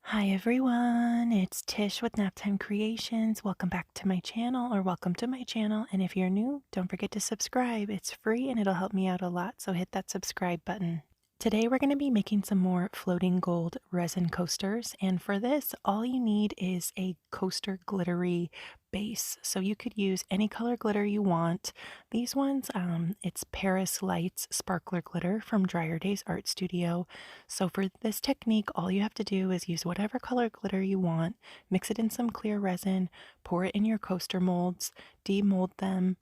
Hi everyone, it's Tish with Naptime Creations. Welcome back to my channel, or welcome to my channel. And if you're new, don't forget to subscribe. It's free and it'll help me out a lot, so hit that subscribe button. Today we're going to be making some more floating gold resin coasters, and for this all you need is a coaster glittery base. So you could use any color glitter you want. These ones, it's Paris Lights Sparkler Glitter from Dryer Days Art Studio. So for this technique, all you have to do is use whatever color glitter you want, mix it in some clear resin, pour it in your coaster molds, demold them,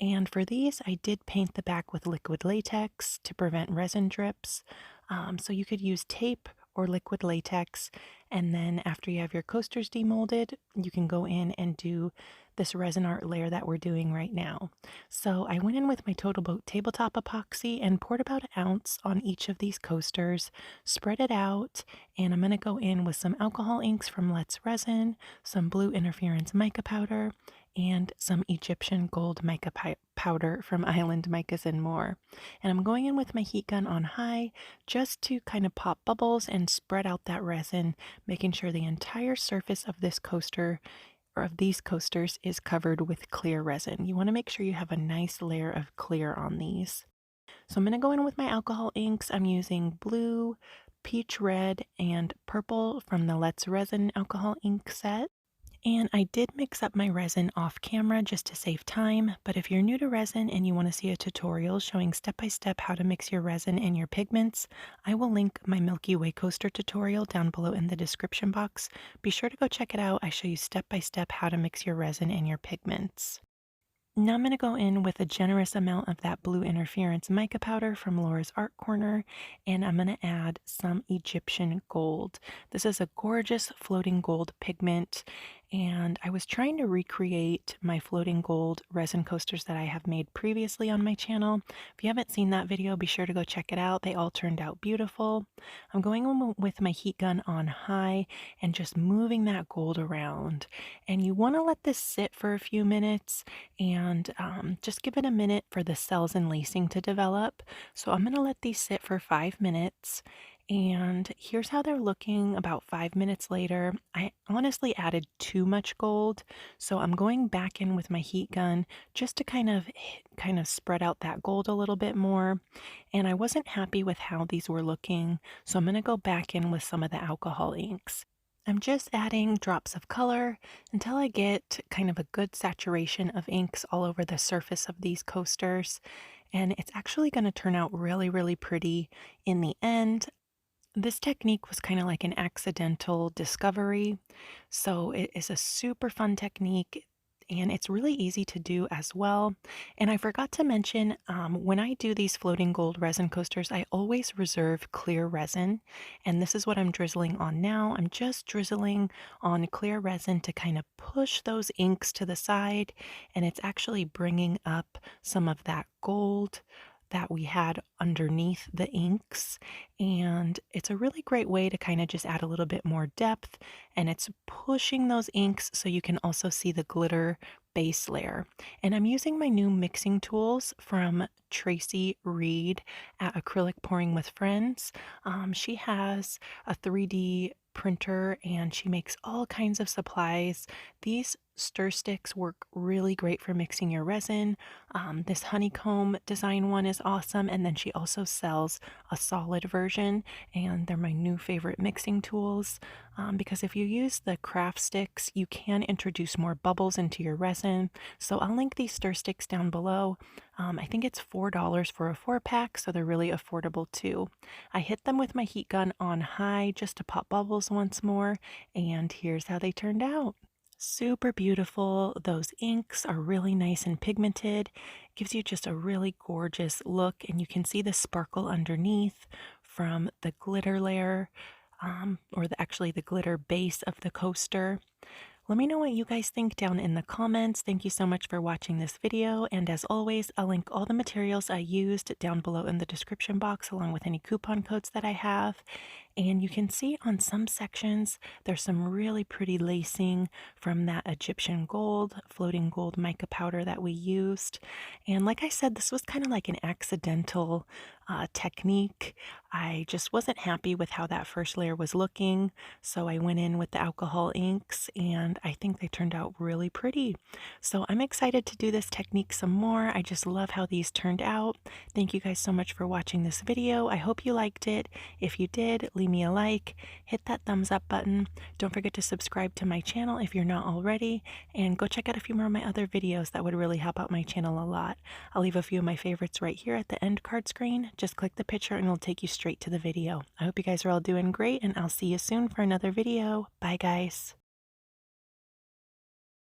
and for these, I did paint the back with liquid latex to prevent resin drips. So you could use tape or liquid latex. And then after you have your coasters demolded, you can go in and do this resin art layer that we're doing right now. So I went in with my TotalBoat Tabletop Epoxy and poured about an ounce on each of these coasters, spread it out, and I'm going to go in with some alcohol inks from Let's Resin, some blue interference mica powder, and some Egyptian gold mica powder from Island Micas And More. And I'm going in with my heat gun on high just to kind of pop bubbles and spread out that resin, making sure the entire surface of this coaster or of these coasters is covered with clear resin. You want to make sure you have a nice layer of clear on these. So I'm going to go in with my alcohol inks. I'm using blue, peach red, and purple from the Let's Resin alcohol ink set. And I did mix up my resin off camera just to save time, but if you're new to resin and you want to see a tutorial showing step by step how to mix your resin and your pigments, I will link my Milky Way coaster tutorial down below in the description box. Be sure to go check it out. I show you step by step how to mix your resin and your pigments. Now I'm going to go in with a generous amount of that blue interference mica powder from Laura's Art Corner, and I'm going to add some Egyptian gold. This is a gorgeous floating gold pigment, and I was trying to recreate my floating gold resin coasters that I have made previously on my channel. If you haven't seen that video, be sure to go check it out. They all turned out beautiful. I'm going in with my heat gun on high and just moving that gold around. And you want to let this sit for a few minutes and just give it a minute for the cells and lacing to develop. So I'm going to let these sit for 5 minutes. And here's how they're looking about 5 minutes later. I honestly added too much gold, so I'm going back in with my heat gun just to kind of spread out that gold a little bit more. And I wasn't happy with how these were looking, so I'm going to go back in with some of the alcohol inks. I'm just adding drops of color until I get kind of a good saturation of inks all over the surface of these coasters. And it's actually going to turn out really, really pretty in the end. This technique was kind of like an accidental discovery. So it is a super fun technique and it's really easy to do as well. And I forgot to mention, when I do these floating gold resin coasters, I always reserve clear resin. And this is what I'm drizzling on now. I'm just drizzling on clear resin to kind of push those inks to the side. And it's actually bringing up some of that gold that we had underneath the inks, and it's a really great way to kind of just add a little bit more depth, and it's pushing those inks so you can also see the glitter base layer. And I'm using my new mixing tools from Tracy Reed at Acrylic Pouring with Friends. She has a 3D printer and she makes all kinds of supplies. These stir sticks work really great for mixing your resin. This honeycomb design one is awesome, and then she also sells a solid version, and they're my new favorite mixing tools, because if you use the craft sticks, you can introduce more bubbles into your resin. So I'll link these stir sticks down below. I think it's $4 for a 4-pack, so they're really affordable too. I hit them with my heat gun on high just to pop bubbles once more, and here's how they turned out. Super beautiful. Those inks are really nice and pigmented. Gives you just a really gorgeous look, and you can see the sparkle underneath from the glitter layer, actually the glitter base of the coaster. Let me know what you guys think down in the comments. Thank you so much for watching this video, and as always, I'll link all the materials I used down below in the description box along with any coupon codes that I have. And you can see on some sections, there's some really pretty lacing from that Egyptian gold, floating gold mica powder that we used. And like I said, this was kind of like an accidental technique. I just wasn't happy with how that first layer was looking, so I went in with the alcohol inks, and I think they turned out really pretty. So I'm excited to do this technique some more. I just love how these turned out. Thank you guys so much for watching this video. I hope you liked it. If you did, leave me a like, hit that thumbs up button. Don't forget to subscribe to my channel if you're not already, and go check out a few more of my other videos that would really help out my channel a lot. I'll leave a few of my favorites right here at the end card screen. Just click the picture and it'll take you straight to the video. I hope you guys are all doing great, and I'll see you soon for another video. Bye guys.